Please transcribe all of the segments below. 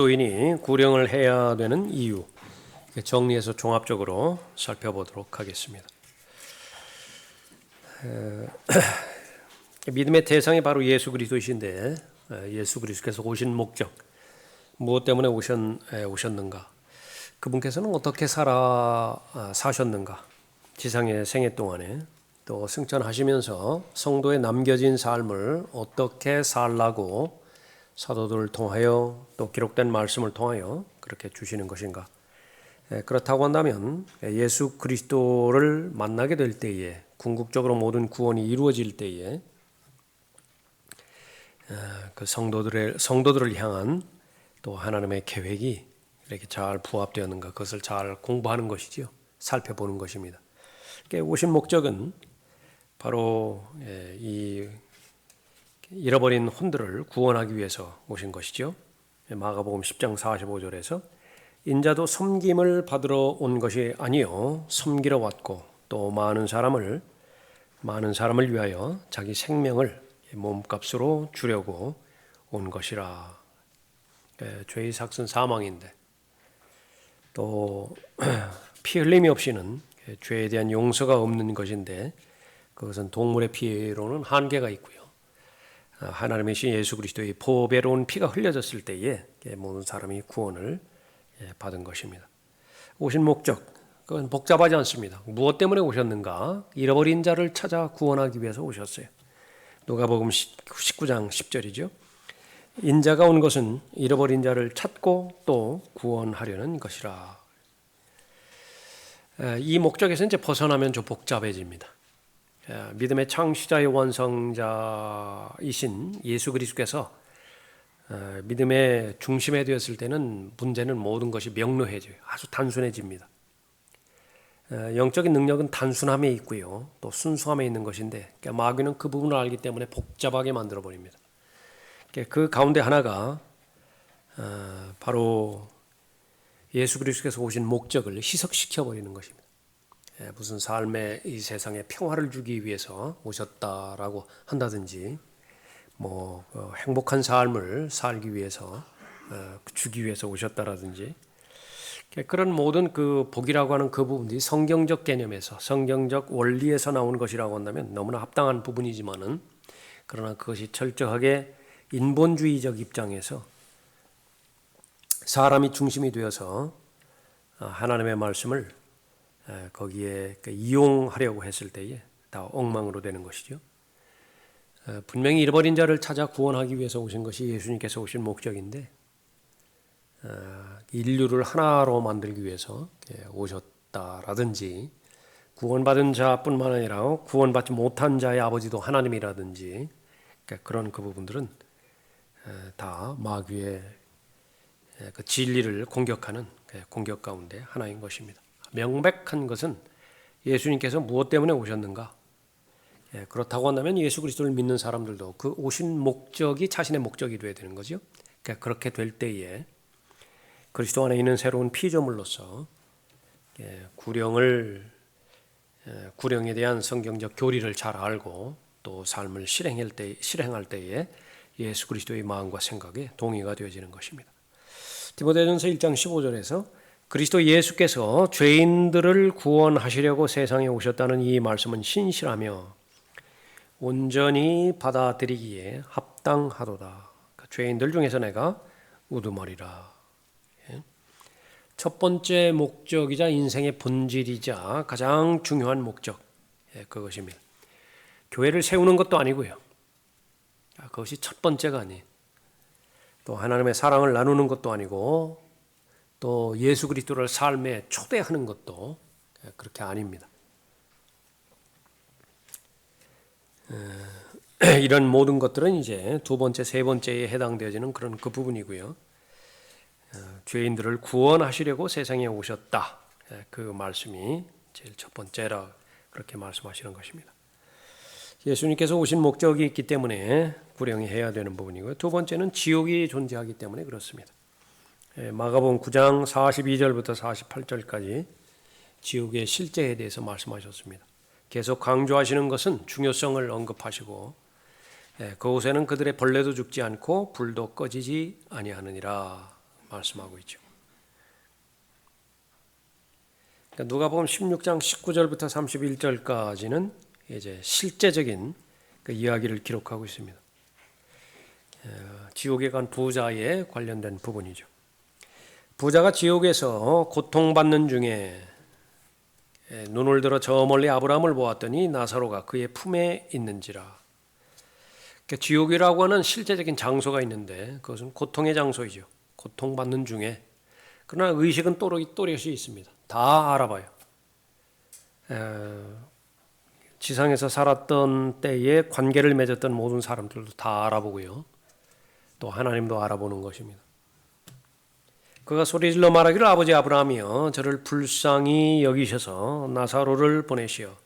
그리스도인이 구령을 해야 되는 이유, 정리해서 종합적으로 살펴보도록 하겠습니다. 믿음의 대상이 바로 예수 그리스도이신데, 예수 그리스도께서 오신 목적, 무엇 때문에 오셨는가, 그분께서는 어떻게 사셨는가, 지상의 생애 동안에 또 승천하시면서 성도에 남겨진 삶을 어떻게 살라고 사도들을 통하여 또 기록된 말씀을 통하여 그렇게 주시는 것인가. 그렇다고 한다면 예수 그리스도를 만나게 될 때에, 궁극적으로 모든 구원이 이루어질 때에 그 성도들을 향한 또 하나님의 계획이 이렇게 잘 부합되었는가, 그것을 잘 공부하는 것이지요. 살펴보는 것입니다. 오신 목적은 바로 이 잃어버린 혼들을 구원하기 위해서 오신 것이죠. 마가복음 10장 45절에서 인자도 섬김을 받으러 온 것이 아니요 섬기러 왔고 또 많은 사람을 위하여 자기 생명을 몸값으로 주려고 온 것이라. 죄의 삭은 사망인데 또 피 흘림이 없이는 죄에 대한 용서가 없는 것인데, 그것은 동물의 피로는 한계가 있고요. 하나님의 신 예수 그리스도의 보배로운 피가 흘려졌을 때에 모든 사람이 구원을 받은 것입니다. 오신 목적, 그건 복잡하지 않습니다. 무엇 때문에 오셨는가? 잃어버린 자를 찾아 구원하기 위해서 오셨어요. 누가복음 19장 10절이죠. 인자가 온 것은 잃어버린 자를 찾고 또 구원하려는 것이라. 이 목적에서 이제 벗어나면 좀 복잡해집니다. 믿음의 창시자의 완성자이신 예수 그리스도께서 믿음의 중심에 되었을 때는 문제는 모든 것이 명료해져요. 아주 단순해집니다. 영적인 능력은 단순함에 있고요, 또 순수함에 있는 것인데 마귀는 그 부분을 알기 때문에 복잡하게 만들어 버립니다. 그 가운데 하나가 바로 예수 그리스도께서 오신 목적을 희석시켜 버리는 것입니다. 무슨 삶의 이 세상에 평화를 주기 위해서 오셨다라고 한다든지, 행복한 삶을 살기 위해서 주기 위해서 오셨다라든지, 그런 모든 그 복이라고 하는 그 부분들이 성경적 개념에서, 성경적 원리에서 나오는 것이라고 한다면 너무나 합당한 부분이지만은, 그러나 그것이 철저하게 인본주의적 입장에서 사람이 중심이 되어서 하나님의 말씀을 거기에 이용하려고 했을 때에 다 엉망으로 되는 것이죠. 분명히 잃어버린 자를 찾아 구원하기 위해서 오신 것이 예수님께서 오신 목적인데, 인류를 하나로 만들기 위해서 오셨다라든지, 구원받은 자뿐만 아니라 구원받지 못한 자의 아버지도 하나님이라든지, 그런 그 부분들은 다 마귀의 그 진리를 공격하는 공격 가운데 하나인 것입니다. 명백한 것은 예수님께서 무엇 때문에 오셨는가? 그렇다고 한다면 예수 그리스도를 믿는 사람들도 그 오신 목적이 자신의 목적이 되어야 되는 거죠. 그렇게 될 때에 그리스도 안에 있는 새로운 피조물로서 구령에 대한 성경적 교리를 잘 알고 또 삶을 실행할 때에 예수 그리스도의 마음과 생각에 동의가 되어지는 것입니다. 디모데전서 1장 15절에서 그리스도 예수께서 죄인들을 구원하시려고 세상에 오셨다는 이 말씀은 신실하며 온전히 받아들이기에 합당하도다. 죄인들 중에서 내가 우두머리라. 첫 번째 목적이자 인생의 본질이자 가장 중요한 목적, 그것입니다. 교회를 세우는 것도 아니고요, 그것이 첫 번째가 아닌, 또 하나님의 사랑을 나누는 것도 아니고, 또 예수 그리스도를 삶에 초대하는 것도 그렇게 아닙니다. 이런 모든 것들은 이제 두 번째, 세 번째에 해당되어지는 그런 그 부분이고요. 죄인들을 구원하시려고 세상에 오셨다. 그 말씀이 제일 첫 번째라 그렇게 말씀하시는 것입니다. 예수님께서 오신 목적이 있기 때문에 구령해야 되는 부분이고요. 두 번째는 지옥이 존재하기 때문에 그렇습니다. 마가복음 9장 42절부터 48절까지 지옥의 실제에 대해서 말씀하셨습니다. 계속 강조하시는 것은 중요성을 언급하시고, 그곳에는 그들의 벌레도 죽지 않고 불도 꺼지지 아니하느니라. 말씀하고 있죠. 그러니까 누가복음 16장 19절부터 31절까지는 이제 실제적인 그 이야기를 기록하고 있습니다. 지옥에 간 부자에 관련된 부분이죠. 부자가 지옥에서 고통받는 중에 눈을 들어 저 멀리 아브라함을 보았더니 나사로가 그의 품에 있는지라. 그러니까 지옥이라고 하는 실제적인 장소가 있는데 그것은 고통의 장소이죠. 고통받는 중에. 그러나 의식은 또렷이 있습니다. 다 알아봐요. 지상에서 살았던 때에 관계를 맺었던 모든 사람들도 다 알아보고요. 또 하나님도 알아보는 것입니다. 그가 소리질러 말하기를 아버지 아브라함이여 저를 불쌍히 여기셔서 나사로를 보내시어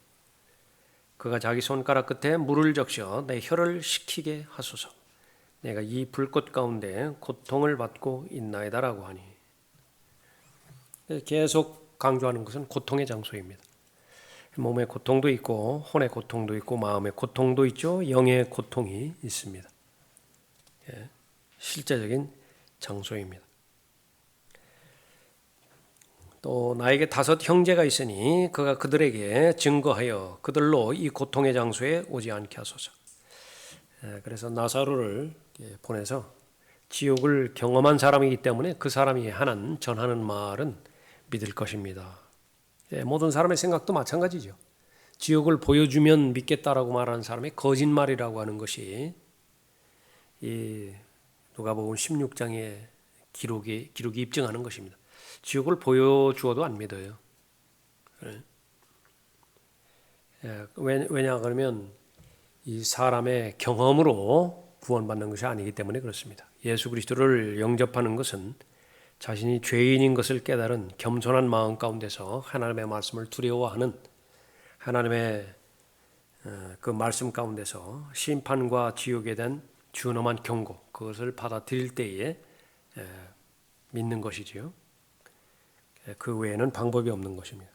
그가 자기 손가락 끝에 물을 적셔 내 혀를 식히게 하소서. 내가 이 불꽃 가운데 고통을 받고 있나이다라고 하니 계속 강조하는 것은 고통의 장소입니다. 몸의 고통도 있고 혼의 고통도 있고 마음의 고통도 있죠. 영의 고통이 있습니다. 실제적인 장소입니다. 또 나에게 5 형제가 있으니 그가 그들에게 증거하여 그들로 이 고통의 장소에 오지 않게 하소서. 그래서 나사로를 보내서 지옥을 경험한 사람이기 때문에 그 사람이 전하는 말은 믿을 것입니다. 모든 사람의 생각도 마찬가지죠. 지옥을 보여주면 믿겠다라고 말하는 사람의 거짓말이라고 하는 것이 이 누가복음 16장의 기록이 입증하는 것입니다. 지옥을 보여주어도 안 믿어요. 왜냐 그러면 이 사람의 경험으로 구원받는 것이 아니기 때문에 그렇습니다. 예수 그리스도를 영접하는 것은 자신이 죄인인 것을 깨달은 겸손한 마음 가운데서 하나님의 말씀을 두려워하는 하나님의 그 말씀 가운데서 심판과 지옥에 대한 준엄한 경고 그것을 받아들일 때에 믿는 것이지요. 그 외에는 방법이 없는 것입니다.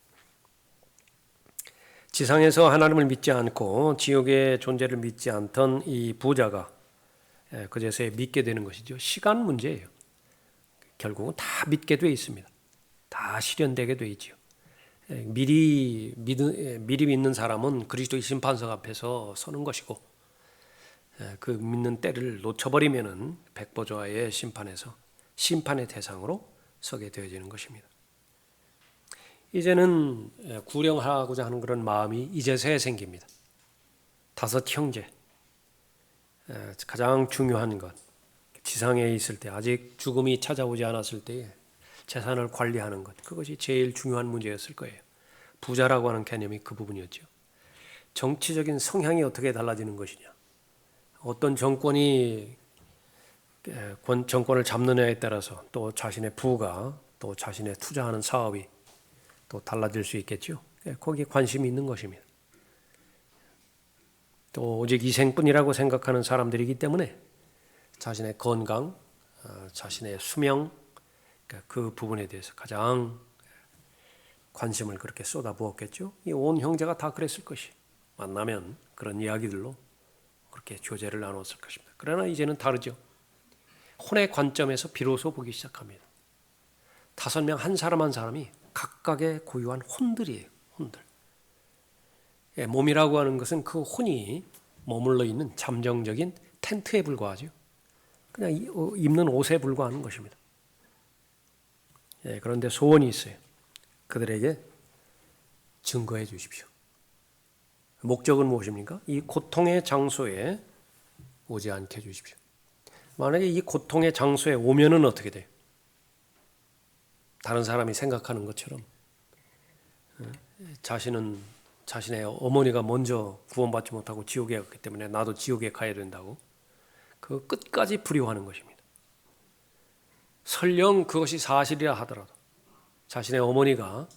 지상에서 하나님을 믿지 않고 지옥의 존재를 믿지 않던 이 부자가 그제서야 믿게 되는 것이죠. 시간 문제예요. 결국은 다 믿게 돼 있습니다. 다 실현되게 돼 있죠. 미리 믿는 사람은 그리스도의 심판석 앞에서 서는 것이고 그 믿는 때를 놓쳐버리면은 백보좌의 심판에서 심판의 대상으로 서게 되어지는 것입니다. 이제는 구령하고자 하는 그런 마음이 이제서야 생깁니다. 5 형제, 가장 중요한 것, 지상에 있을 때 아직 죽음이 찾아오지 않았을 때에 재산을 관리하는 것, 그것이 제일 중요한 문제였을 거예요. 부자라고 하는 개념이 그 부분이었죠. 정치적인 성향이 어떻게 달라지는 것이냐, 어떤 정권이 정권을 잡느냐에 따라서 또 자신의 부가 또 자신의 투자하는 사업이 또 달라질 수 있겠죠. 거기에 관심이 있는 것입니다. 또 오직 이생뿐이라고 생각하는 사람들이기 때문에 자신의 건강, 자신의 수명, 그 부분에 대해서 가장 관심을 그렇게 쏟아부었겠죠. 이 온 형제가 다 그랬을 것이 만나면 그런 이야기들로 그렇게 교제를 나눴을 것입니다. 그러나 이제는 다르죠. 혼의 관점에서 비로소 보기 시작합니다. 5명 한 사람 한 사람이 각각의 고유한 혼들이에요. 혼들. 몸이라고 하는 것은 그 혼이 머물러 있는 잠정적인 텐트에 불과하죠. 그냥 입는 옷에 불과하는 것입니다. 그런데 소원이 있어요. 그들에게 증거해 주십시오. 목적은 무엇입니까? 이 고통의 장소에 오지 않게 해 주십시오. 만약에 이 고통의 장소에 오면은 어떻게 돼요? 다른 사람이 생각하는 것처럼 자신의 어머니가 먼저 구원받지 못하고 지옥에 갔기 때문에 나도 지옥에 가야 된다고 그 끝까지 불효하는 것입니다. 설령 그것이 사실이라 하더라도 자신의 어머니가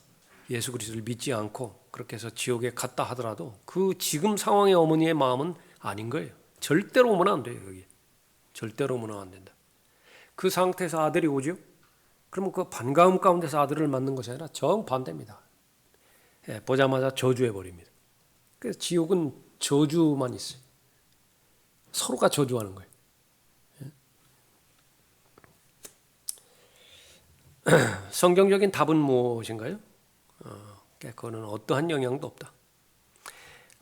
예수 그리스도를 믿지 않고 그렇게 해서 지옥에 갔다 하더라도 그 지금 상황의 어머니의 마음은 아닌 거예요. 절대로 오면 안 돼요. 여기 절대로 오면 안 된다. 그 상태에서 아들이 오죠. 그러면 그 반가움 가운데서 아들을 맞는 것이 아니라 정반대입니다. 보자마자 저주해버립니다. 그래서 지옥은 저주만 있어요. 서로가 저주하는 거예요. 성경적인 답은 무엇인가요? 그거는 어떠한 영향도 없다.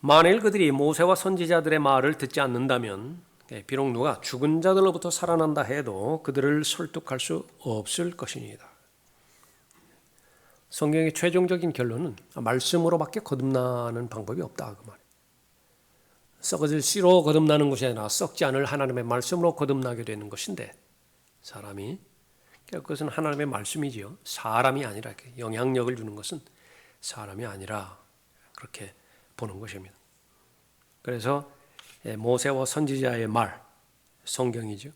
만일 그들이 모세와 선지자들의 말을 듣지 않는다면 비록 누가 죽은 자들로부터 살아난다 해도 그들을 설득할 수 없을 것이니이다. 성경의 최종적인 결론은 말씀으로밖에 거듭나는 방법이 없다 그 말이에요. 썩어질 씨로 거듭나는 것이 아니라 썩지 않을 하나님의 말씀으로 거듭나게 되는 것인데 사람이 그것은 하나님의 말씀이지요. 사람이 아니라 영향력을 주는 것은 사람이 아니라 그렇게 보는 것입니다. 그래서 모세와 선지자의 말, 성경이죠.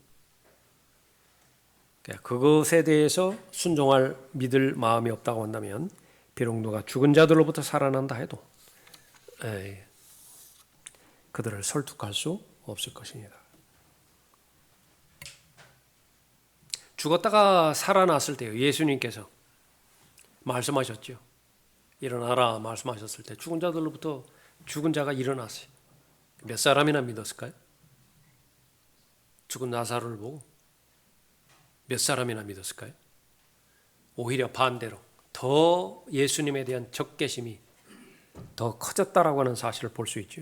그것에 대해서 순종할 믿을 마음이 없다고 한다면 비록 누가 죽은 자들로부터 살아난다 해도 그들을 설득할 수 없을 것입니다. 죽었다가 살아났을 때요. 예수님께서 말씀하셨죠. 일어나라 말씀하셨을 때 죽은 자들로부터 죽은 자가 일어났어요. 몇 사람이나 믿었을까요? 죽은 나사로를 보고 몇 사람이나 믿었을까요? 오히려 반대로 더 예수님에 대한 적개심이 더 커졌다라고 하는 사실을 볼 수 있죠.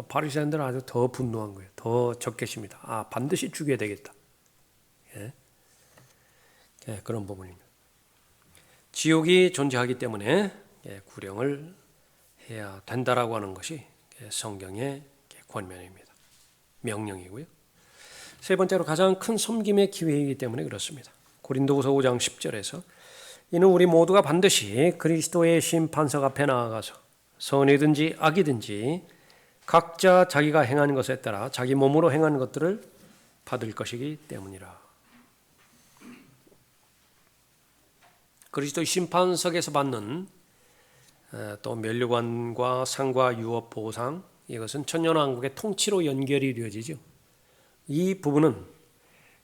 바리새인들은 아주 더 분노한 거예요. 더 적개심이다. 반드시 죽여야 되겠다. 그런 부분입니다. 지옥이 존재하기 때문에 구령을 해야 된다라고 하는 것이 성경의 권면입니다. 명령이고요. 세 번째로 가장 큰 섬김의 기회이기 때문에 그렇습니다. 고린도후서 5장 10절에서 이는 우리 모두가 반드시 그리스도의 심판석 앞에 나아가서 선이든지 악이든지 각자 자기가 행한 것에 따라 자기 몸으로 행한 것들을 받을 것이기 때문이라. 그리스도의 심판석에서 받는 또 면류관과 상과 유업 보상, 이것은 천년왕국의 통치로 연결이 이루어지죠. 이 부분은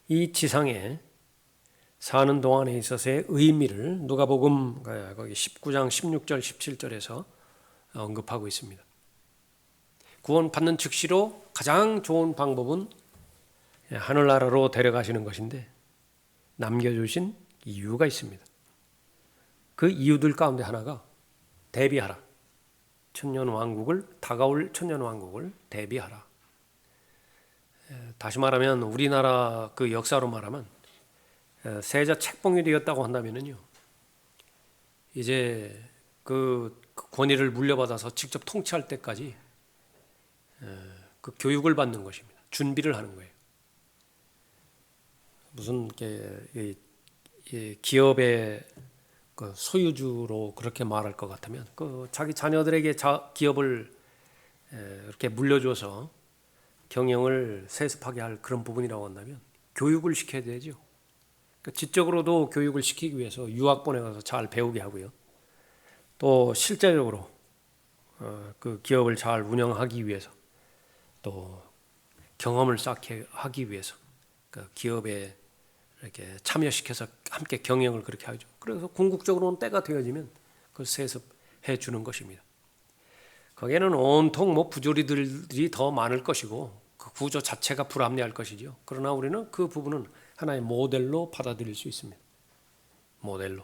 이 지상에 사는 동안에 있어서의 의미를 누가복음 거기 19장 16절 17절에서 언급하고 있습니다. 구원받는 즉시로 가장 좋은 방법은 하늘나라로 데려가시는 것인데 남겨주신 이유가 있습니다. 그 이유들 가운데 하나가 대비하라. 다가올 천년왕국을 대비하라. 다시 말하면 우리나라 그 역사로 말하면 세자 책봉이 되었다고 한다면요, 이제 그 권위를 물려받아서 직접 통치할 때까지 그 교육을 받는 것입니다. 준비를 하는 거예요. 무슨 기업의 그 소유주로 그렇게 말할 것 같으면 그 자기 자녀들에게 기업을 이렇게 물려줘서 경영을 세습하게 할 그런 부분이라고 한다면 교육을 시켜야 되죠. 그러니까 지적으로도 교육을 시키기 위해서 유학 보내가서 잘 배우게 하고요. 또 실제적으로 그 기업을 잘 운영하기 위해서 또 경험을 쌓게 하기 위해서 그 기업에 이렇게 참여시켜서 함께 경영을 그렇게 하죠. 그래서 궁극적으로는 때가 되어지면 그걸 세습해 주는 것입니다. 거기에는 온통 부조리들이 더 많을 것이고 그 구조 자체가 불합리할 것이죠. 그러나 우리는 그 부분은 하나의 모델로 받아들일 수 있습니다. 모델로.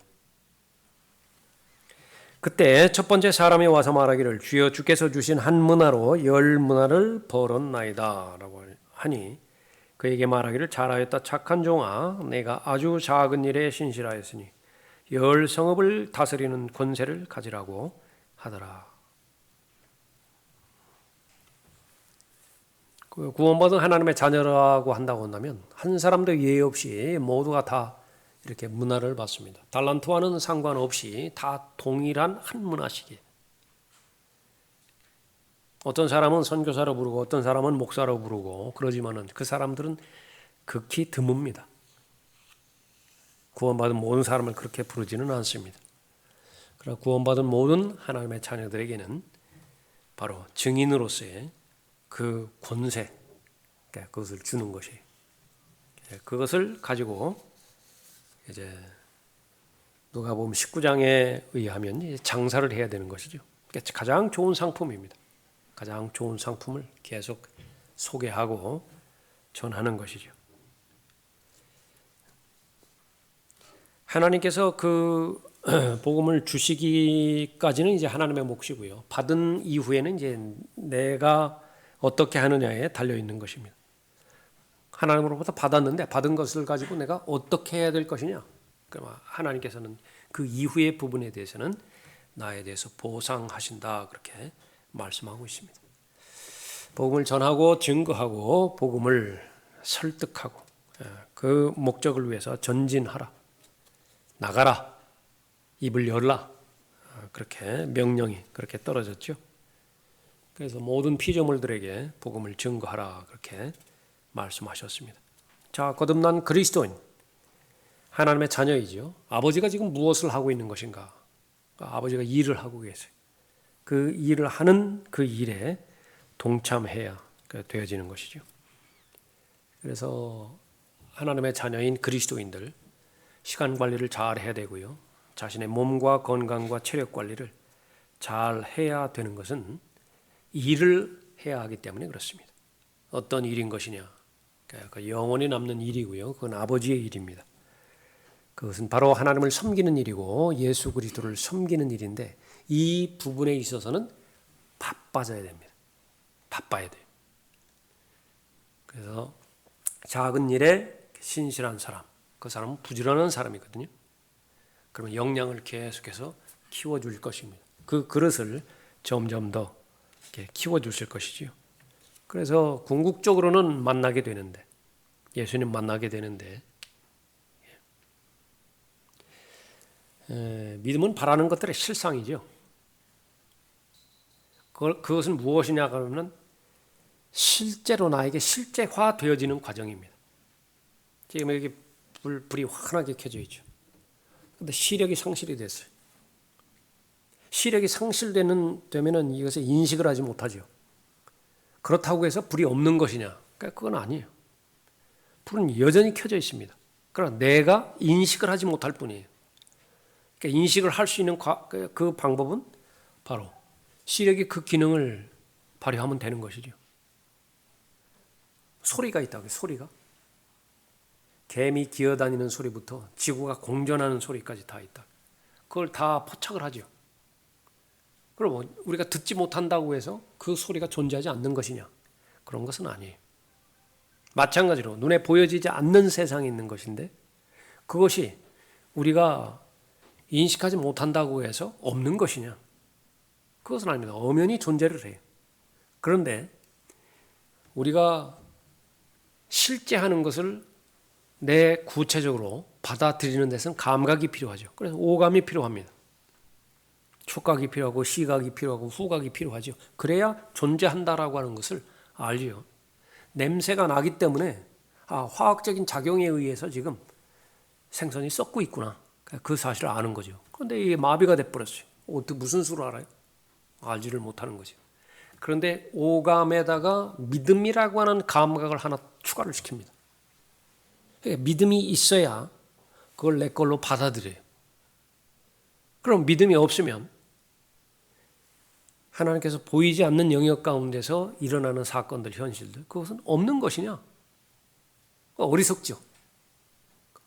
그때 첫 번째 사람이 와서 말하기를 주여 주께서 주신 한 문화로 10문화를 벌었나이다 라고 하니 그에게 말하기를 잘하였다 착한 종아 내가 아주 작은 일에 신실하였으니 10성읍을 다스리는 권세를 가지라고 하더라. 구원받은 하나님의 자녀라고 한다고 한다면 한 사람도 예외 없이 모두가 다 이렇게 문화를 받습니다. 달란트와는 상관없이 다 동일한 한 문화씩이에요. 어떤 사람은 선교사로 부르고 어떤 사람은 목사로 부르고 그러지만은 그 사람들은 극히 드뭅니다. 구원받은 모든 사람을 그렇게 부르지는 않습니다. 그러나 구원받은 모든 하나님의 자녀들에게는 바로 증인으로서의 그 권세, 그것을 주는 것이 그것을 가지고 이제 누가복음 19장에 의하면 장사를 해야 되는 것이죠. 가장 좋은 상품입니다. 가장 좋은 상품을 계속 소개하고 전하는 것이죠. 하나님께서 그 복음을 주시기까지는 이제 하나님의 몫이고요. 받은 이후에는 이제 내가 어떻게 하느냐에 달려 있는 것입니다. 하나님으로부터 받았는데 받은 것을 가지고 내가 어떻게 해야 될 것이냐. 그러면 하나님께서는 그 이후의 부분에 대해서는 나에 대해서 보상하신다 그렇게 말씀하고 있습니다. 복음을 전하고 증거하고 복음을 설득하고 그 목적을 위해서 전진하라. 나가라. 입을 열라. 그렇게 명령이 그렇게 떨어졌죠. 그래서 모든 피조물들에게 복음을 증거하라 그렇게 말씀하셨습니다. 자, 거듭난 그리스도인 하나님의 자녀이죠. 아버지가 지금 무엇을 하고 있는 것인가? 아버지가 일을 하고 계세요. 그 일을 하는 그 일에 동참해야 되어지는 것이죠. 그래서 하나님의 자녀인 그리스도인들 시간 관리를 잘 해야 되고요. 자신의 몸과 건강과 체력 관리를 잘 해야 되는 것은 일을 해야 하기 때문에 그렇습니다. 어떤 일인 것이냐? 그 영원히 남는 일이고요. 그건 아버지의 일입니다. 그것은 바로 하나님을 섬기는 일이고 예수 그리스도를 섬기는 일인데 이 부분에 있어서는 바빠져야 됩니다. 바빠야 돼요. 그래서 작은 일에 신실한 사람, 그 사람은 부지런한 사람이거든요. 그러면 역량을 계속해서 키워줄 것입니다. 그 그릇을 점점 더 이렇게 키워주실 것이지요. 그래서 궁극적으로는 만나게 되는데 예수님 만나게 되는데 믿음은 바라는 것들의 실상이죠. 그것은 무엇이냐 그러면 실제로 나에게 실제화되어지는 과정입니다. 지금 여기 불이 환하게 켜져 있죠. 그런데 시력이 상실이 됐어요. 시력이 상실되면은 이것에 인식을 하지 못하죠. 그렇다고 해서 불이 없는 것이냐? 그건 아니에요. 불은 여전히 켜져 있습니다. 그러나 내가 인식을 하지 못할 뿐이에요. 그러니까 인식을 할 수 있는 그 방법은 바로 시력이 그 기능을 발휘하면 되는 것이죠. 소리가 있다고요. 소리가. 개미 기어다니는 소리부터 지구가 공전하는 소리까지 다 있다. 그걸 다 포착을 하죠. 그럼 우리가 듣지 못한다고 해서 그 소리가 존재하지 않는 것이냐? 그런 것은 아니에요. 마찬가지로 눈에 보여지지 않는 세상에 있는 것인데 그것이 우리가 인식하지 못한다고 해서 없는 것이냐? 그것은 아닙니다. 엄연히 존재를 해요. 그런데 우리가 실제 하는 것을 내 구체적으로 받아들이는 데서는 감각이 필요하죠. 그래서 오감이 필요합니다. 촉각이 필요하고 시각이 필요하고 후각이 필요하죠. 그래야 존재한다라고 하는 것을 알죠. 냄새가 나기 때문에 화학적인 작용에 의해서 지금 생선이 썩고 있구나. 그 사실을 아는 거죠. 그런데 이게 마비가 돼버렸어요. 어떻게 무슨 수로 알아요? 알지를 못하는 거죠. 그런데 오감에다가 믿음이라고 하는 감각을 하나 추가를 시킵니다. 그러니까 믿음이 있어야 그걸 내 걸로 받아들여요. 그럼 믿음이 없으면 하나님께서 보이지 않는 영역 가운데서 일어나는 사건들, 현실들, 그것은 없는 것이냐? 어리석죠.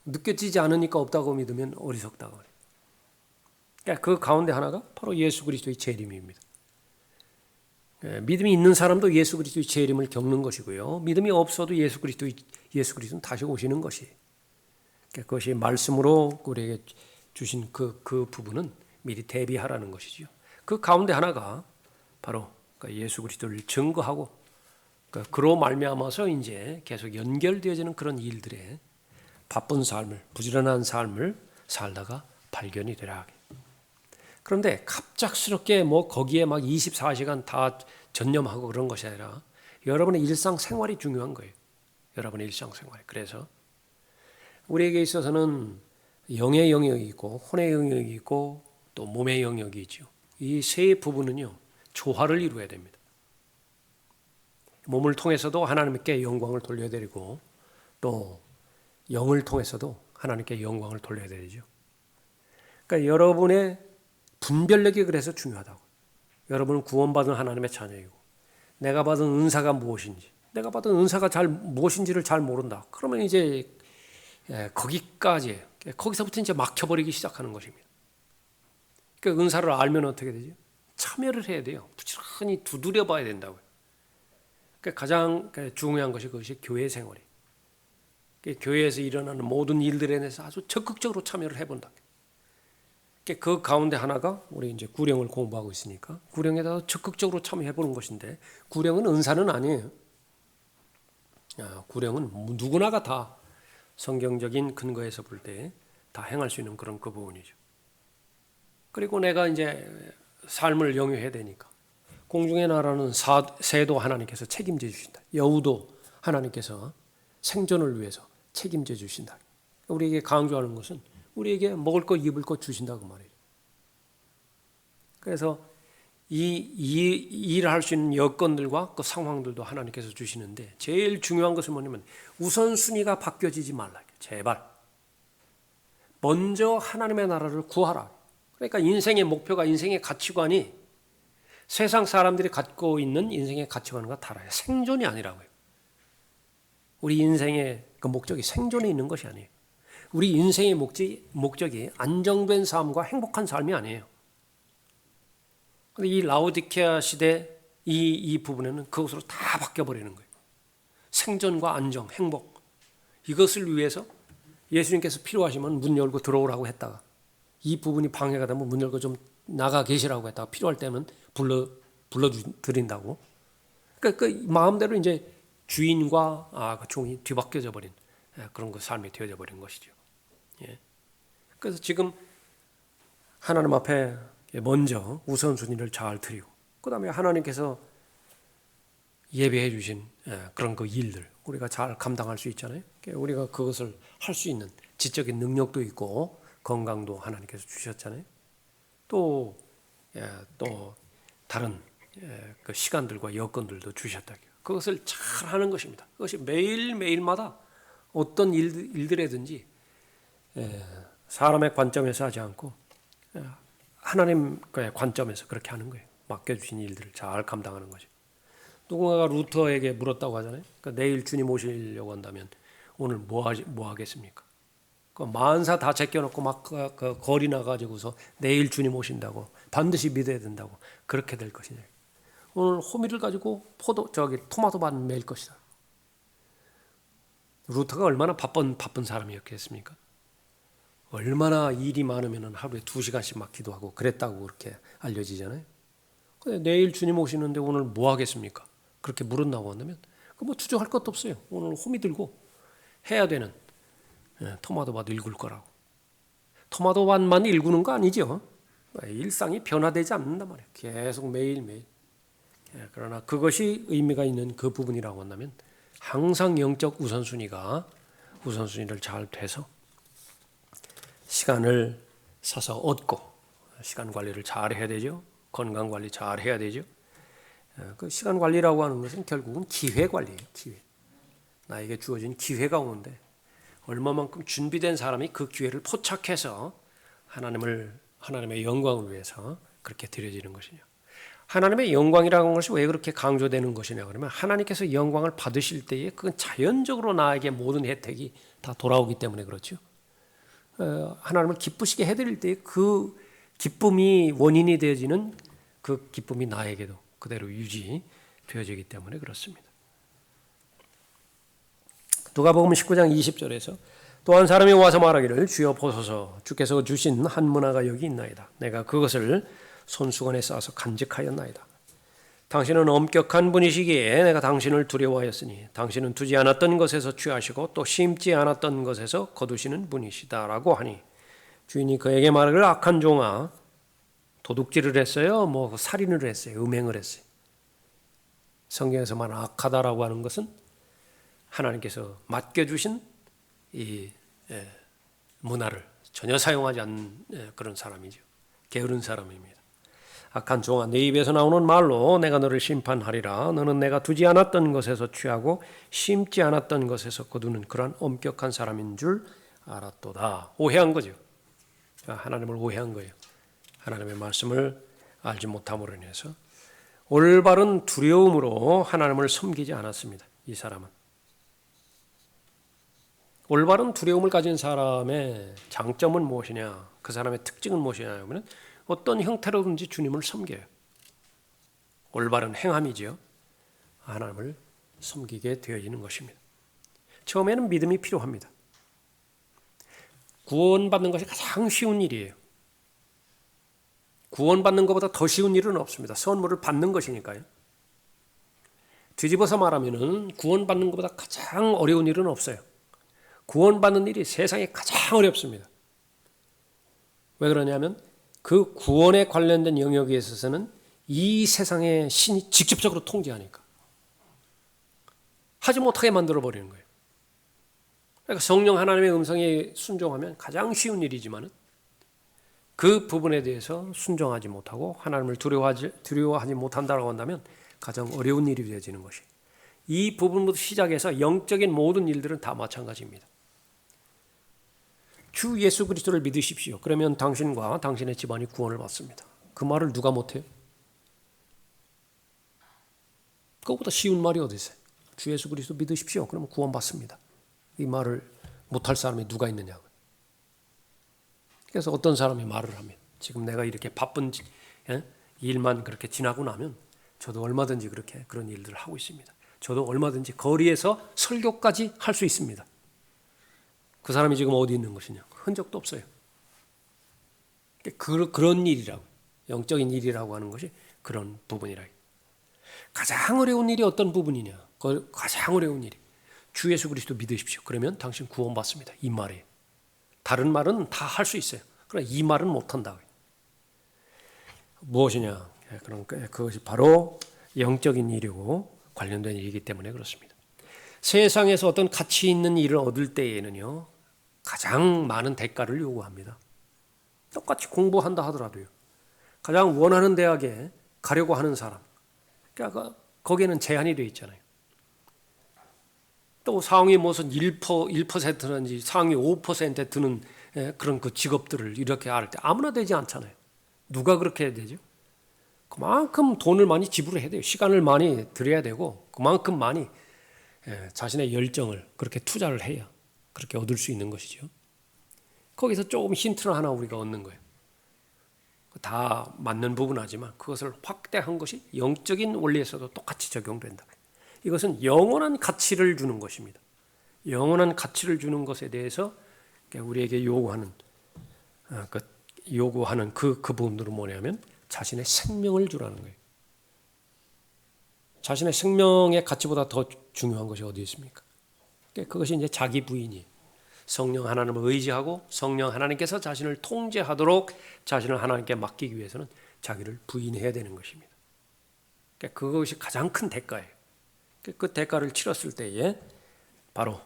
느껴지지 않으니까 없다고 믿으면 어리석다고 해요. 그러니까 그 가운데 하나가 바로 예수 그리스도의 재림입니다. 믿음이 있는 사람도 예수 그리스도의 재림을 겪는 것이고요. 믿음이 없어도 예수 그리스도는 다시 오시는 것이에요. 그러니까 그것이 말씀으로 우리에게 주신 그 부분은 미리 대비하라는 것이죠. 그 가운데 하나가 바로 예수 그리스도를 증거하고 그로 말미암아서 이제 계속 연결되어지는 그런 일들에 바쁜 삶을, 부지런한 삶을 살다가 발견이 되라. 그런데 갑작스럽게 거기에 막 24시간 다 전념하고 그런 것이 아니라 여러분의 일상생활이 중요한 거예요. 여러분의 일상생활. 그래서 우리에게 있어서는 영의 영역이 있고 혼의 영역이 있고 또 몸의 영역이 있죠. 이 세 부분은요. 조화를 이루어야 됩니다. 몸을 통해서도 하나님께 영광을 돌려드리고 또 영을 통해서도 하나님께 영광을 돌려드리죠. 그러니까 여러분의 분별력이 그래서 중요하다고. 여러분은 구원받은 하나님의 자녀이고 내가 받은 은사가 무엇인지 내가 받은 은사가 무엇인지를 잘 모른다. 그러면 이제 거기까지 거기서부터 이제 막혀버리기 시작하는 것입니다. 그러니까 은사를 알면 어떻게 되죠? 참여를 해야 돼요. 부지런히 두드려 봐야 된다고요. 그러니까 가장 중요한 것이 그것이 교회 생활이에요. 그러니까 교회에서 일어나는 모든 일들에 대해서 아주 적극적으로 참여를 해본다. 그러니까 그 가운데 하나가 우리 이제 구령을 공부하고 있으니까 구령에다 적극적으로 참여해보는 것인데, 구령은 은사는 아니에요. 구령은 누구나가 다 성경적인 근거에서 볼 때 다 행할 수 있는 그런 그 부분이죠. 그리고 내가 이제 삶을 영위해야 되니까 공중의 나라는 새도 하나님께서 책임져 주신다. 여우도 하나님께서 생존을 위해서 책임져 주신다. 우리에게 강조하는 것은 우리에게 먹을 것, 입을 것 주신다고 말이에요. 그래서 이 일을 할 수 있는 여건들과 그 상황들도 하나님께서 주시는데, 제일 중요한 것은 뭐냐면 우선순위가 바뀌어지지 말라. 제발 먼저 하나님의 나라를 구하라. 그러니까 인생의 목표가, 인생의 가치관이 세상 사람들이 갖고 있는 인생의 가치관과 달라요. 생존이 아니라고요. 우리 인생의 그 목적이 생존에 있는 것이 아니에요. 우리 인생의 목적이 안정된 삶과 행복한 삶이 아니에요. 근데 이 라오디케아 시대 이 부분에는 그것으로 다 바뀌어버리는 거예요. 생존과 안정, 행복, 이것을 위해서 예수님께서 필요하시면 문 열고 들어오라고 했다가, 이 부분이 방해가 되면 문 열고 좀 나가 계시라고 했다가, 필요할 때는 불러드린다고. 그러니까 그 마음대로 이제 주인과 그 종이 뒤바뀌어져 버린 그런 그 삶이 되어져 버린 것이죠. 예. 그래서 지금 하나님 앞에 먼저 우선순위를 잘 드리고, 그 다음에 하나님께서 예배해 주신 그런 그 일들 우리가 잘 감당할 수 있잖아요. 우리가 그것을 할 수 있는 지적인 능력도 있고 건강도 하나님께서 주셨잖아요. 또 다른 그 시간들과 여건들도 주셨다. 그것을 잘 하는 것입니다. 그것이 매일매일마다 어떤 일들이든지 사람의 관점에서 하지 않고 하나님의 관점에서 그렇게 하는 거예요. 맡겨주신 일들을 잘 감당하는 거죠. 누군가가 루터에게 물었다고 하잖아요. 그러니까 내일 주님 오시려고 한다면 오늘 뭐 하겠습니까? 그 만사 다 제껴놓고 막 그 거리 나가지고서 내일 주님 오신다고 반드시 믿어야 된다고 그렇게 될 것이냐. 오늘 호미를 가지고 토마토밭 맬 것이다. 루터가 얼마나 바쁜 사람이었겠습니까? 얼마나 일이 많으면 하루에 2시간씩 막 기도하고 그랬다고 그렇게 알려지잖아요. 근데 내일 주님 오시는데 오늘 뭐 하겠습니까? 그렇게 물었다고 한다면 뭐 추정할 것도 없어요. 오늘 호미 들고 해야 되는 토마토밭 일굴 거라고. 토마토밭만 일구는 거 아니죠. 일상이 변화되지 않는단 말이에요. 계속 매일매일. 그러나 그것이 의미가 있는 그 부분이라고 한다면 항상 영적 우선순위를 잘 돼서 시간을 사서 얻고, 시간 관리를 잘 해야 되죠. 건강 관리 잘 해야 되죠. 그 시간 관리라고 하는 것은 결국은 기회 관리예요. 기회. 나에게 주어진 기회가 오는데 얼마만큼 준비된 사람이 그 기회를 포착해서 하나님의 영광을 위해서 그렇게 드려지는 것이냐. 하나님의 영광이라는 것이 왜 그렇게 강조되는 것이냐 그러면 하나님께서 영광을 받으실 때에 그건 자연적으로 나에게 모든 혜택이 다 돌아오기 때문에 그렇죠. 하나님을 기쁘시게 해드릴 때에 그 기쁨이 원인이 되어지는 그 기쁨이 나에게도 그대로 유지되어지기 때문에 그렇습니다. 누가복음 19장 20절에서 또 한 사람이 와서 말하기를 주여 보소서 주께서 주신 한 문화가 여기 있나이다. 내가 그것을 손수건에 싸서 간직하였나이다. 당신은 엄격한 분이시기에 내가 당신을 두려워하였으니 당신은 두지 않았던 것에서 취하시고 또 심지 않았던 것에서 거두시는 분이시다라고 하니 주인이 그에게 말하기를 악한 종아 도둑질을 했어요? 살인을 했어요? 음행을 했어요? 성경에서 말하는 악하다라고 하는 것은 하나님께서 맡겨주신 이 문화를 전혀 사용하지 않는 그런 사람이죠. 게으른 사람입니다. 악한 종아 내 입에서 나오는 말로 내가 너를 심판하리라. 너는 내가 두지 않았던 것에서 취하고 심지 않았던 것에서 거두는 그러한 엄격한 사람인 줄 알았도다. 오해한 거죠. 하나님을 오해한 거예요. 하나님의 말씀을 알지 못함으로 인해서 올바른 두려움으로 하나님을 섬기지 않았습니다. 이 사람은. 올바른 두려움을 가진 사람의 장점은 무엇이냐, 그 사람의 특징은 무엇이냐 하면 어떤 형태로든지 주님을 섬겨요. 올바른 행함이지요. 하나님을 섬기게 되어지는 것입니다. 처음에는 믿음이 필요합니다. 구원받는 것이 가장 쉬운 일이에요. 구원받는 것보다 더 쉬운 일은 없습니다. 선물을 받는 것이니까요. 뒤집어서 말하면 구원받는 것보다 가장 어려운 일은 없어요. 구원받는 일이 세상에 가장 어렵습니다. 왜 그러냐면 그 구원에 관련된 영역에 있어서는 이 세상의 신이 직접적으로 통제하니까 하지 못하게 만들어버리는 거예요. 그러니까 성령 하나님의 음성에 순종하면 가장 쉬운 일이지만 그 부분에 대해서 순종하지 못하고 하나님을 두려워하지 못한다고 한다면 가장 어려운 일이 되어지는 것이, 이 부분부터 시작해서 영적인 모든 일들은 다 마찬가지입니다. 주 예수 그리스도를 믿으십시오. 그러면 당신과 당신의 집안이 구원을 받습니다. 그 말을 누가 못해요? 그거보다 쉬운 말이 어디 있어요? 주 예수 그리스도 믿으십시오. 그러면 구원받습니다. 이 말을 못할 사람이 누가 있느냐고. 그래서 어떤 사람이 말을 하면, 지금 내가 이렇게 바쁜 일만 그렇게 지나고 나면 저도 얼마든지 그런 일들을 하고 있습니다. 저도 얼마든지 거리에서 설교까지 할 수 있습니다. 그 사람이 지금 어디 있는 것이냐? 흔적도 없어요. 그런 일이라고, 영적인 일이라고 하는 것이 그런 부분이라. 가장 어려운 일이 어떤 부분이냐? 가장 어려운 일이 주 예수 그리스도 믿으십시오. 그러면 당신 구원받습니다. 이 말이에요. 다른 말은 다 할 수 있어요. 그러나 이 말은 못한다. 무엇이냐? 그것이 바로 영적인 일이고 관련된 일이기 때문에 그렇습니다. 세상에서 어떤 가치 있는 일을 얻을 때에는요, 가장 많은 대가를 요구합니다. 똑같이 공부한다 하더라도요, 가장 원하는 대학에 가려고 하는 사람, 그러니까 거기에는 제한이 되어 있잖아요. 또 상위 무슨 1%든지 상위 5% 드는 그런 그 직업들을 이렇게 할 때 아무나 되지 않잖아요. 누가 그렇게 해야 되죠? 그만큼 돈을 많이 지불해야 돼요. 시간을 많이 들여야 되고 그만큼 많이 자신의 열정을 그렇게 투자를 해야 그렇게 얻을 수 있는 것이죠. 거기서 조금 힌트를 하나 우리가 얻는 거예요. 다 맞는 부분 하지만 그것을 확대한 것이 영적인 원리에서도 똑같이 적용된다. 이것은 영원한 가치를 주는 것입니다. 영원한 가치를 주는 것에 대해서 우리에게 요구하는 그 부분들은 뭐냐면 자신의 생명을 주라는 거예요. 자신의 생명의 가치보다 더 중요한 것이 어디 있습니까? 그것이 이제 자기 부인이에요. 성령 하나님을 의지하고 성령 하나님께서 자신을 통제하도록 자신을 하나님께 맡기기 위해서는 자기를 부인해야 되는 것입니다. 그것이 가장 큰 대가예요. 그 대가를 치렀을 때에 바로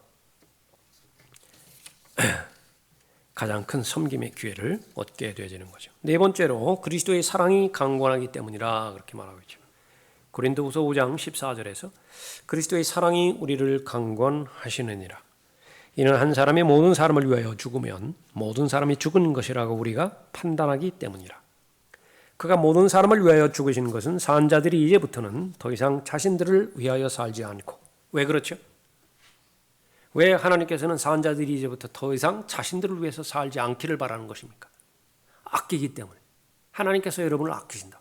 가장 큰 섬김의 기회를 얻게 되어지는 거죠. 네 번째로 그리스도의 사랑이 강권하기 때문이라 그렇게 말하고 있죠. 고린도후서 5장 14절에서 그리스도의 사랑이 우리를 강권하시느니라. 이는 한 사람이 모든 사람을 위하여 죽으면 모든 사람이 죽은 것이라고 우리가 판단하기 때문이라. 그가 모든 사람을 위하여 죽으시는 것은 산 자들이 이제부터는 더 이상 자신들을 위하여 살지 않고. 왜 그렇죠? 왜 하나님께서는 산 자들이 이제부터 더 이상 자신들을 위해서 살지 않기를 바라는 것입니까? 아끼기 때문에. 하나님께서 여러분을 아끼신다.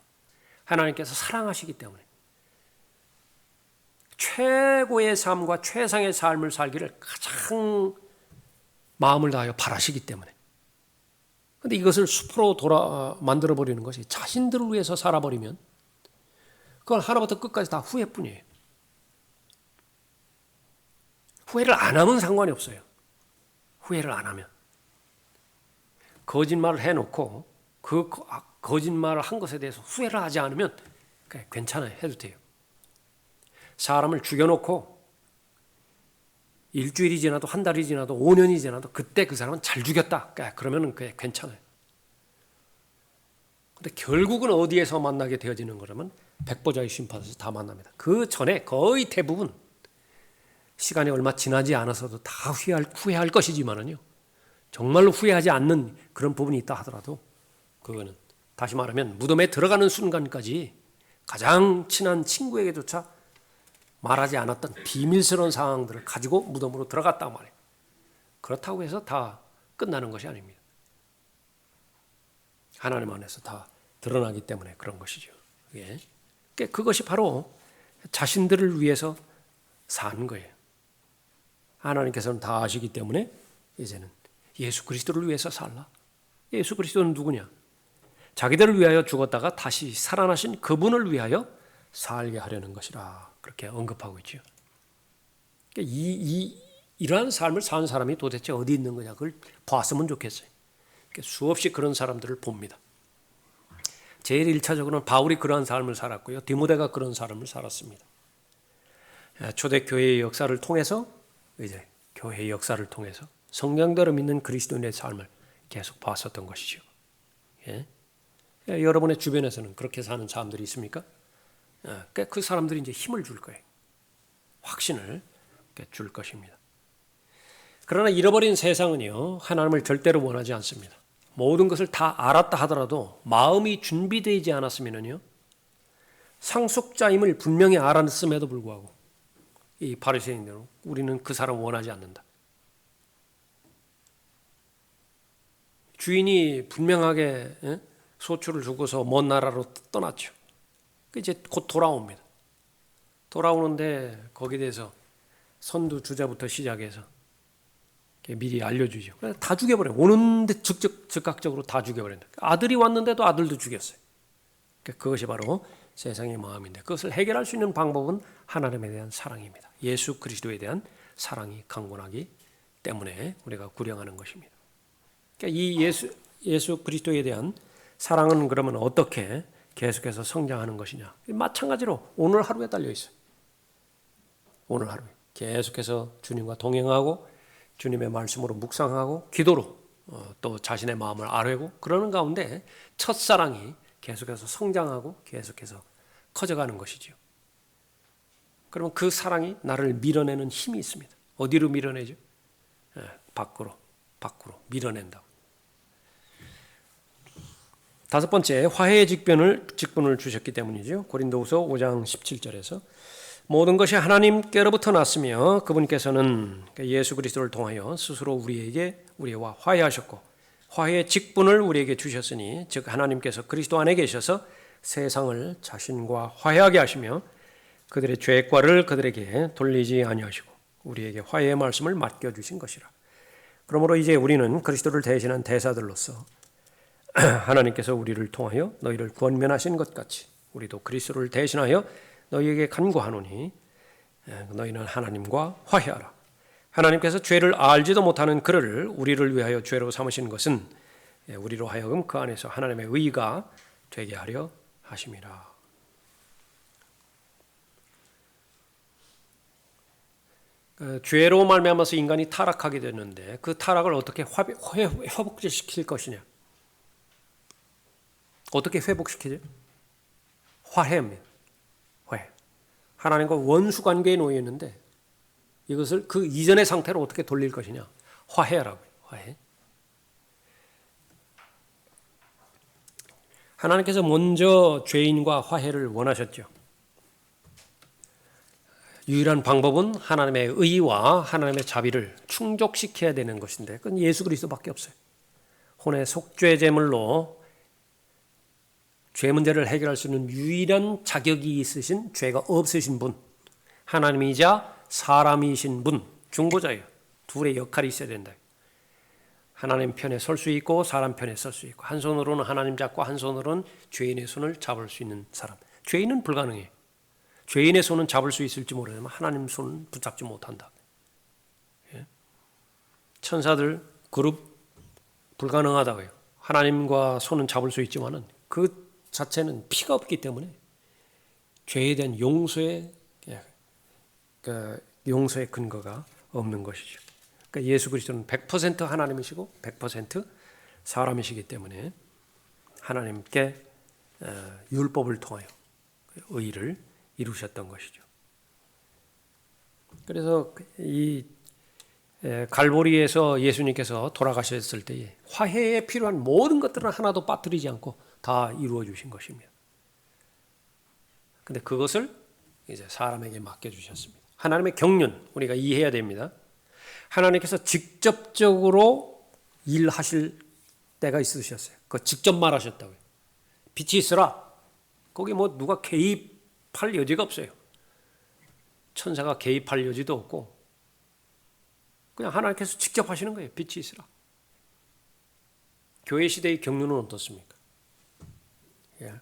하나님께서 사랑하시기 때문에. 최고의 삶과 최상의 삶을 살기를 가장 마음을 다하여 바라시기 때문에. 그런데 이것을 수포로 만들어버리는 것이 자신들을 위해서 살아버리면 그건 하나부터 끝까지 다 후회뿐이에요. 후회를 안 하면 상관이 없어요. 후회를 안 하면. 거짓말을 해놓고 그 거짓말을 한 것에 대해서 후회를 하지 않으면 괜찮아요. 해도 돼요. 사람을 죽여놓고 일주일이 지나도 한 달이 지나도 5년이 지나도 그때 그 사람은 잘 죽였다. 그러면 그게 괜찮아요. 근데 결국은 어디에서 만나게 되어지는 거라면 백보자의 심판에서 다 만납니다. 그 전에 거의 대부분 시간이 얼마 지나지 않아서도 다 후회할 것이지만은요. 정말로 후회하지 않는 그런 부분이 있다 하더라도 그거는 다시 말하면 무덤에 들어가는 순간까지 가장 친한 친구에게조차 말하지 않았던 비밀스러운 상황들을 가지고 무덤으로 들어갔단 말이에요. 그렇다고 해서 다 끝나는 것이 아닙니다. 하나님 안에서 다 드러나기 때문에 그런 것이죠. 그것이 바로 자신들을 위해서 사는 거예요. 하나님께서는 다 아시기 때문에 이제는 예수 그리스도를 위해서 살라. 예수 그리스도는 누구냐? 자기들을 위하여 죽었다가 다시 살아나신 그분을 위하여 살게 하려는 것이라 그렇게 언급하고 있죠. 이러한 삶을 사는 사람이 도대체 어디 있는 거냐? 그걸 봤으면 좋겠어요. 수없이 그런 사람들을 봅니다. 제일 1차적으로는 바울이 그러한 삶을 살았고요. 디모데가 그런 삶을 살았습니다. 초대교회의 역사를 통해서 이제 교회의 역사를 통해서 성경대로 믿는 그리스도인의 삶을 계속 봤었던 것이죠. 여러분의 주변에서는 그렇게 사는 사람들이 있습니까? 그 사람들이 이제 힘을 줄 거예요. 확신을 줄 것입니다. 그러나 잃어버린 세상은요, 하나님을 절대로 원하지 않습니다. 모든 것을 다 알았다 하더라도 마음이 준비되지 않았으면요, 상속자임을 분명히 알았음에도 불구하고 이 바리새인들은 우리는 그 사람 원하지 않는다. 주인이 분명하게 소출을 주고서 먼 나라로 떠났죠. 이제 곧 돌아옵니다. 돌아오는데 거기에 대해서 선두 주자부터 시작해서 미리 알려주죠. 다 죽여버려요. 오는데 즉각적으로 다 죽여버린다. 아들이 왔는데도 아들도 죽였어요. 그것이 바로 세상의 마음인데 그것을 해결할 수 있는 방법은 하나님에 대한 사랑입니다. 예수 그리스도에 대한 사랑이 강건하기 때문에 우리가 구령하는 것입니다. 이 예수 그리스도에 대한 사랑은 그러면 어떻게 계속해서 성장하는 것이냐? 마찬가지로 오늘 하루에 달려 있어요. 오늘 하루에 계속해서 주님과 동행하고 주님의 말씀으로 묵상하고 기도로 또 자신의 마음을 아뢰고 그러는 가운데 첫사랑이 계속해서 성장하고 계속해서 커져가는 것이죠. 그러면 그 사랑이 나를 밀어내는 힘이 있습니다. 어디로 밀어내죠? 밖으로 밀어낸다고. 다섯 번째, 화해의 직분을 주셨기 때문이죠. 고린도후서 5장 17절에서 모든 것이 하나님께로부터 났으며 그분께서는 예수 그리스도를 통하여 스스로 우리와 화해하셨고 화해의 직분을 우리에게 주셨으니 즉 하나님께서 그리스도 안에 계셔서 세상을 자신과 화해하게 하시며 그들의 죄과를 그들에게 돌리지 아니하시고 우리에게 화해의 말씀을 맡겨주신 것이라. 그러므로 이제 우리는 그리스도를 대신한 대사들로서 하나님께서 우리를 통하여 너희를 권면하신 것 같이 우리도 그리스도를 대신하여 너희에게 간구하노니 너희는 하나님과 화해하라. 하나님께서 죄를 알지도 못하는 그를 우리를 위하여 죄로 삼으신 것은 우리로 하여금 그 안에서 하나님의 의가 되게 하려 하심이라. 죄로 말미암아서 인간이 타락하게 됐는데 그 타락을 어떻게 회복시킬 것이냐? 어떻게 회복시키죠? 화해입니다. 화해. 하나님과 원수 관계에 놓여 있는데 이것을 그 이전의 상태로 어떻게 돌릴 것이냐? 화해라고요. 화해. 하나님께서 먼저 죄인과 화해를 원하셨죠. 유일한 방법은 하나님의 의와 하나님의 자비를 충족시켜야 되는 것인데 그건 예수 그리스도밖에 없어요. 혼의 속죄 제물로 죄 문제를 해결할 수 있는 유일한 자격이 있으신 죄가 없으신 분, 하나님이자 사람이신 분, 중보자예요. 둘의 역할이 있어야 된다. 하나님 편에 설 수 있고 사람 편에 설 수 있고 한 손으로는 하나님 잡고 한 손으로는 죄인의 손을 잡을 수 있는 사람. 죄인은 불가능해요. 죄인의 손은 잡을 수 있을지 모르지만 하나님 손은 붙잡지 못한다. 천사들 그룹 불가능하다고요. 하나님과 손은 잡을 수 있지만은 그 자체는 피가 없기 때문에 죄에 대한 용서의 근거가 없는 것이죠. 그러니까 예수 그리스도는 100% 하나님이시고 100% 사람이시기 때문에 하나님께 율법을 통하여 의를 이루셨던 것이죠. 그래서 이 갈보리에서 예수님께서 돌아가셨을 때에 화해에 필요한 모든 것들은 하나도 빠뜨리지 않고 다 이루어 주신 것입니다. 근데 그것을 이제 사람에게 맡겨 주셨습니다. 하나님의 경륜 우리가 이해해야 됩니다. 하나님께서 직접적으로 일하실 때가 있으셨어요. 그 직접 말하셨다고요. 빛이 있으라. 거기 뭐 누가 개입할 여지가 없어요. 천사가 개입할 여지도 없고 그냥 하나님께서 직접 하시는 거예요. 빛이 있으라. 교회 시대의 경륜은 어떻습니까? 예.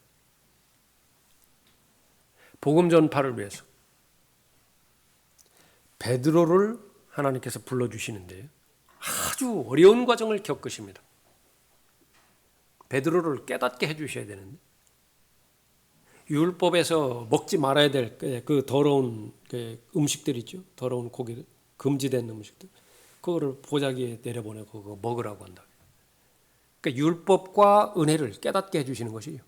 복음 전파를 위해서 베드로를 하나님께서 불러주시는데 아주 어려운 과정을 겪으십니다. 베드로를 깨닫게 해주셔야 되는데 율법에서 먹지 말아야 될 그 더러운 음식들 있죠. 더러운 고기들, 금지된 음식들. 그거를 보자기에 내려보내고 그거 먹으라고 한다. 그러니까 율법과 은혜를 깨닫게 해주시는 것이요.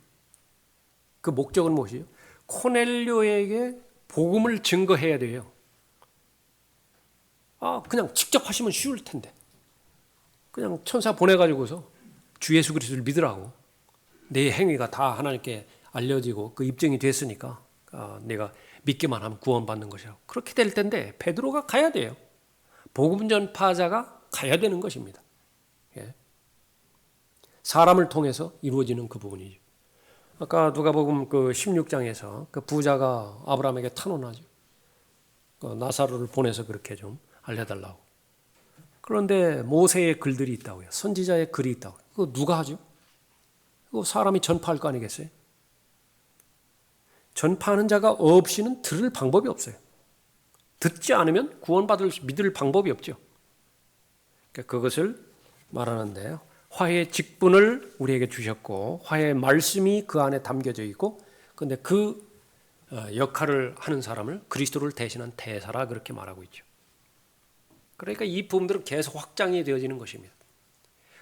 그 목적은 무엇이요? 코넬료에게 복음을 증거해야 돼요. 그냥 직접 하시면 쉬울 텐데. 그냥 천사 보내가지고서 주 예수 그리스도를 믿으라고. 내 행위가 다 하나님께 알려지고 그 입증이 됐으니까 내가 믿기만 하면 구원받는 것이라고. 그렇게 될 텐데 베드로가 가야 돼요. 복음 전파자가 가야 되는 것입니다. 예. 사람을 통해서 이루어지는 그 부분이죠. 아까 누가복음 그 16장에서 그 부자가 아브라함에게 탄원하죠. 나사로를 보내서 그렇게 좀 알려달라고. 그런데 모세의 글들이 있다고요. 선지자의 글이 있다고요. 그거 누가 하죠? 그거 사람이 전파할 거 아니겠어요? 전파하는 자가 없이는 들을 방법이 없어요. 듣지 않으면 믿을 방법이 없죠. 그러니까 그것을 말하는데요. 화해의 직분을 우리에게 주셨고 화해의 말씀이 그 안에 담겨져 있고 그런데 그 역할을 하는 사람을 그리스도를 대신한 대사라 그렇게 말하고 있죠. 그러니까 이 부분들은 계속 확장이 되어지는 것입니다.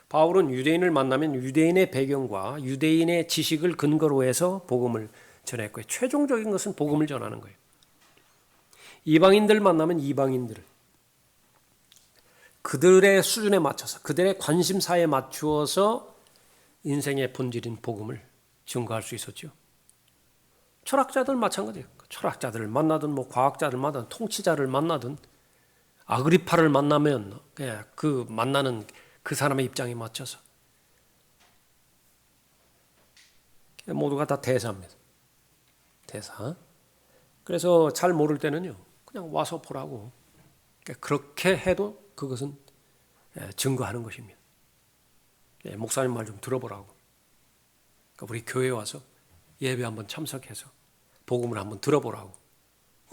바울은 유대인을 만나면 유대인의 배경과 유대인의 지식을 근거로 해서 복음을 전했고요. 최종적인 것은 복음을 전하는 거예요. 이방인들 만나면 이방인들을 그들의 수준에 맞춰서 그들의 관심사에 맞추어서 인생의 본질인 복음을 증거할 수 있었죠. 철학자들 마찬가지예요. 철학자들을 만나든 뭐 과학자를 만나든 통치자를 만나든 아그리파를 만나면 그 만나는 그 사람의 입장에 맞춰서 모두가 다 대사입니다. 대사. 그래서 잘 모를 때는요. 그냥 와서 보라고. 그렇게 해도 그것은 증거하는 것입니다. 목사님 말 좀 들어보라고. 우리 교회에 와서 예배 한번 참석해서 복음을 한번 들어보라고.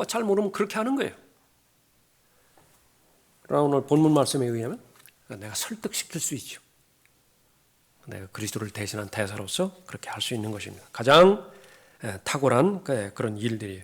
잘 모르면 그렇게 하는 거예요. 그러나 오늘 본문 말씀에 의하면 내가 설득시킬 수 있죠. 내가 그리스도를 대신한 대사로서 그렇게 할 수 있는 것입니다. 가장 탁월한 그런 일들이에요.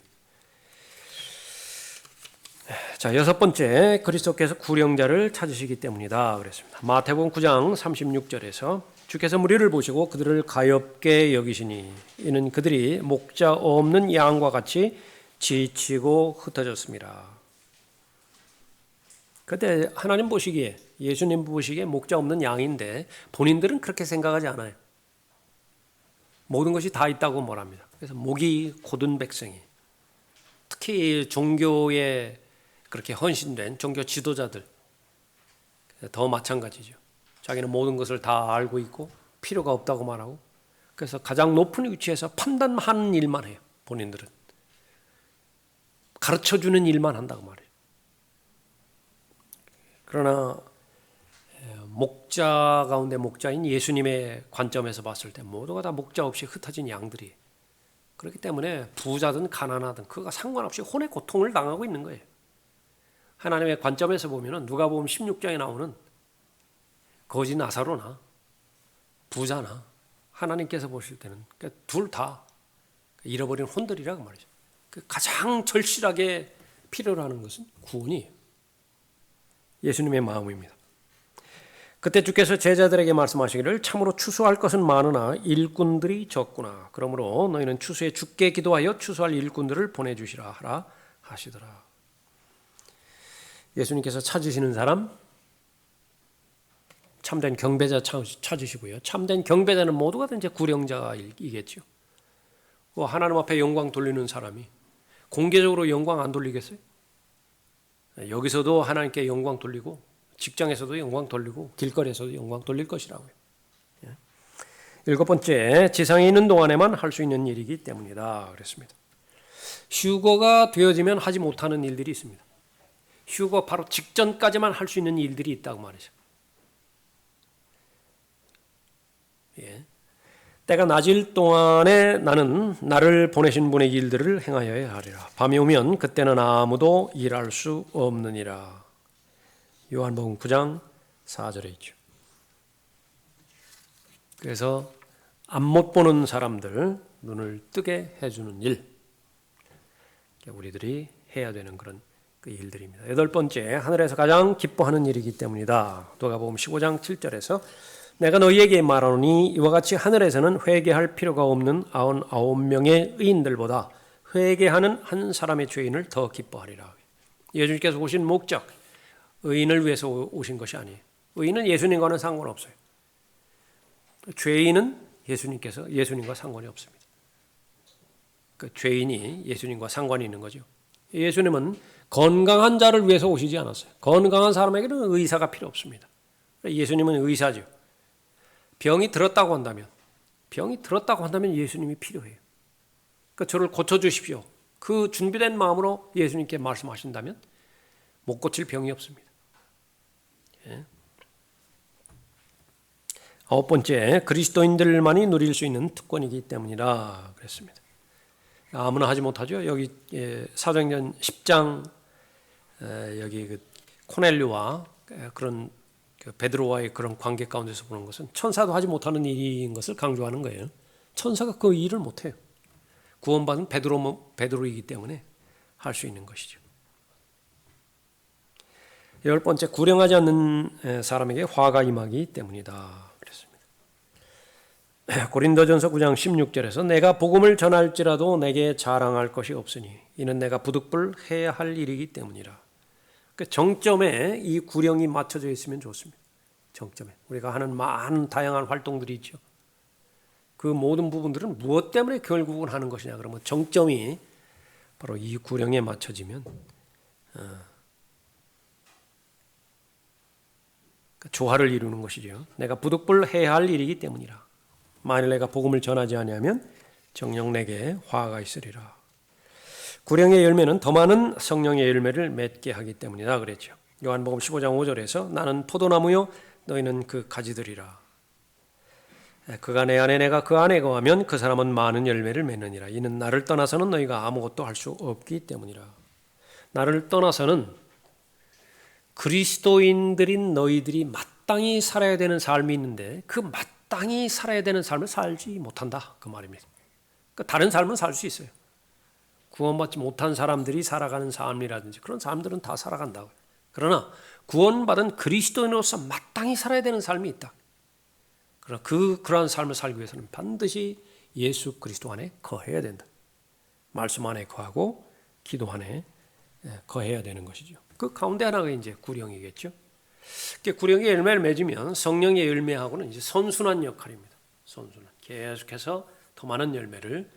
자, 여섯 번째, 그리스도께서 구령자를 찾으시기 때문이다 그랬습니다. 마태복음 9장 36절에서 주께서 무리를 보시고 그들을 가엾게 여기시니 이는 그들이 목자 없는 양과 같이 지치고 흩어졌습니다. 그때 하나님 보시기에, 예수님 보시기에 목자 없는 양인데 본인들은 그렇게 생각하지 않아요. 모든 것이 다 있다고 말합니다. 그래서 목이 곧은 백성이, 특히 종교에 그렇게 헌신된 종교 지도자들 더 마찬가지죠. 자기는 모든 것을 다 알고 있고 필요가 없다고 말하고, 그래서 가장 높은 위치에서 판단하는 일만 해요. 본인들은 가르쳐주는 일만 한다고 말해요. 그러나 목자 가운데 목자인 예수님의 관점에서 봤을 때 모두가 다 목자 없이 흩어진 양들이, 그렇기 때문에 부자든 가난하든 그가 상관없이 혼의 고통을 당하고 있는 거예요. 하나님의 관점에서 보면 누가복음 16장에 나오는 거지 나사로나 부자나 하나님께서 보실 때는 둘 다 잃어버린 혼들이라고 말이죠. 가장 절실하게 필요로 하는 것은 구원이에요. 예수님의 마음입니다. 그때 주께서 제자들에게 말씀하시기를 참으로 추수할 것은 많으나 일꾼들이 적구나. 그러므로 너희는 추수에 주께 기도하여 추수할 일꾼들을 보내주시라 하라 하시더라. 예수님께서 찾으시는 사람, 참된 경배자 찾으시고요. 참된 경배자는 모두가 다 이제 구령자이겠죠. 하나님 앞에 영광 돌리는 사람이 공개적으로 영광 안 돌리겠어요? 여기서도 하나님께 영광 돌리고 직장에서도 영광 돌리고 길거리에서도 영광 돌릴 것이라고요. 일곱 번째, 지상에 있는 동안에만 할 수 있는 일이기 때문이다 그랬습니다. 휴거가 되어지면 하지 못하는 일들이 있습니다. 휴거 바로 직전까지만 할 수 있는 일들이 있다고 말이죠. 때가 낮일 동안에 나는 나를 보내신 분의 일들을 행하여야 하리라. 밤이 오면 그때는 아무도 일할 수 없느니라. 요한복음 9장 4절에 있죠. 그래서 앞 못 보는 사람들 눈을 뜨게 해주는 일, 우리들이 해야 되는 그런 그 일들입니다. 여덟 번째, 하늘에서 가장 기뻐하는 일이기 때문이다. 누가복음 15장 7절에서 내가 너희에게 말하노니 이와 같이 하늘에서는 회개할 필요가 없는 99명의 의인들보다 회개하는 한 사람의 죄인을 더 기뻐하리라. 예수님께서 오신 목적, 의인을 위해서 오신 것이 아니에요. 의인은 예수님과는 상관없어요. 죄인은 예수님과 상관이 없습니다. 그 죄인이 예수님과 상관이 있는 거죠. 예수님은 건강한 자를 위해서 오시지 않았어요. 건강한 사람에게는 의사가 필요 없습니다. 예수님은 의사죠. 병이 들었다고 한다면 예수님이 필요해요. 그러니까 저를 고쳐주십시오. 그 준비된 마음으로 예수님께 말씀하신다면 못 고칠 병이 없습니다. 아홉 번째, 그리스도인들만이 누릴 수 있는 특권이기 때문이라 그랬습니다. 아무나 하지 못하죠. 여기 사도행전 10장 여기 그 코넬료와 그런 베드로와의 그런 관계 가운데서 보는 것은 천사도 하지 못하는 일인 것을 강조하는 거예요. 천사가 그 일을 못해요. 구원받은 베드로이기 때문에 할 수 있는 것이죠. 열 번째, 구령하지 않는 사람에게 화가 임하기 때문이다 그랬습니다. 고린도전서 9장 16절에서 내가 복음을 전할지라도 내게 자랑할 것이 없으니 이는 내가 부득불 해야 할 일이기 때문이라. 정점에 이 구령이 맞춰져 있으면 좋습니다. 정점에 우리가 하는 많은 다양한 활동들이 있죠. 그 모든 부분들은 무엇 때문에 결국은 하는 것이냐 그러면 정점이 바로 이 구령에 맞춰지면 조화를 이루는 것이죠. 내가 부득불 해야 할 일이기 때문이라. 만일 내가 복음을 전하지 아니하면 정녕 내게 화가 있으리라. 구령의 열매는 더 많은 성령의 열매를 맺게 하기 때문이다 그랬죠. 요한복음 15장 5절에서 나는 포도나무요 너희는 그 가지들이라. 그가 내 안에 내가 그 안에 거하면 그 사람은 많은 열매를 맺느니라. 이는 나를 떠나서는 너희가 아무것도 할 수 없기 때문이라. 나를 떠나서는 그리스도인들인 너희들이 마땅히 살아야 되는 삶이 있는데 그 마땅히 살아야 되는 삶을 살지 못한다 그 말입니다. 그러니까 다른 삶은 살 수 있어요. 구원받지 못한 사람들이 살아가는 삶이라든지 그런 사람들은 다 살아간다고. 그러나 구원받은 그리스도인으로서 마땅히 살아야 되는 삶이 있다. 그러나 그러한 삶을 살기 위해서는 반드시 예수 그리스도 안에 거해야 된다. 말씀 안에 거하고 기도 안에 거해야 되는 것이죠. 그 가운데 하나가 이제 구령이겠죠. 구령의 열매를 맺으면 성령의 열매하고는 이제 선순환 역할입니다. 선순환. 계속해서 더 많은 열매를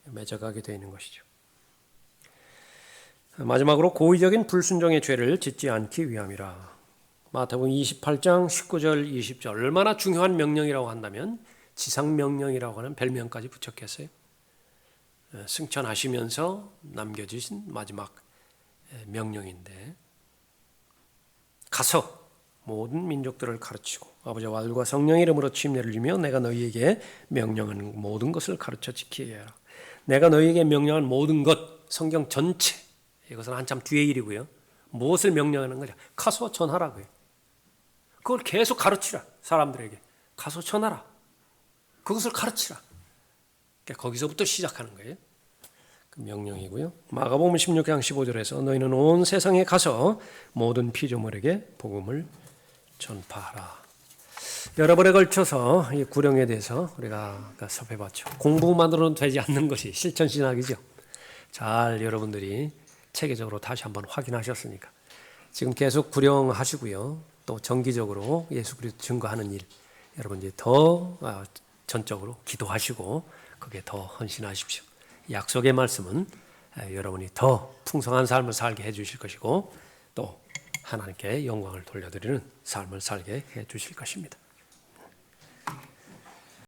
맺어가게 되는 것이죠. 마지막으로 고의적인 불순종의 죄를 짓지 않기 위함이라. 마태복음 28장 19절 20절 얼마나 중요한 명령이라고 한다면 지상명령이라고 하는 별명까지 붙였겠어요. 승천하시면서 남겨주신 마지막 명령인데 가서 모든 민족들을 가르치고 아버지와 아들과 성령의 이름으로 침례를 주며 내가 너희에게 명령한 모든 것을 가르쳐 지키게 하라. 내가 너희에게 명령한 모든 것 성경 전체 이것은 한참 뒤의 일이고요. 무엇을 명령하는 거냐? 가서 전하라고요. 그걸 계속 가르치라. 사람들에게 가서 전하라. 그것을 가르치라. 그러니까 거기서부터 시작하는 거예요. 그 명령이고요. 마가복음 16장 15절에서 너희는 온 세상에 가서 모든 피조물에게 복음을 전파하라. 여러 번에 걸쳐서 이 구령에 대해서 우리가 살펴봤죠. 공부만으로는 되지 않는 것이 실천신학이죠. 잘 여러분들이 체계적으로 다시 한번 확인하셨으니까 지금 계속 구령하시고요. 또 정기적으로 예수 그리스도 증거하는 일 여러분 이제 더 전적으로 기도하시고 거기에 더 헌신하십시오. 약속의 말씀은 여러분이 더 풍성한 삶을 살게 해주실 것이고 또 하나님께 영광을 돌려드리는 삶을 살게 해 주실 것입니다.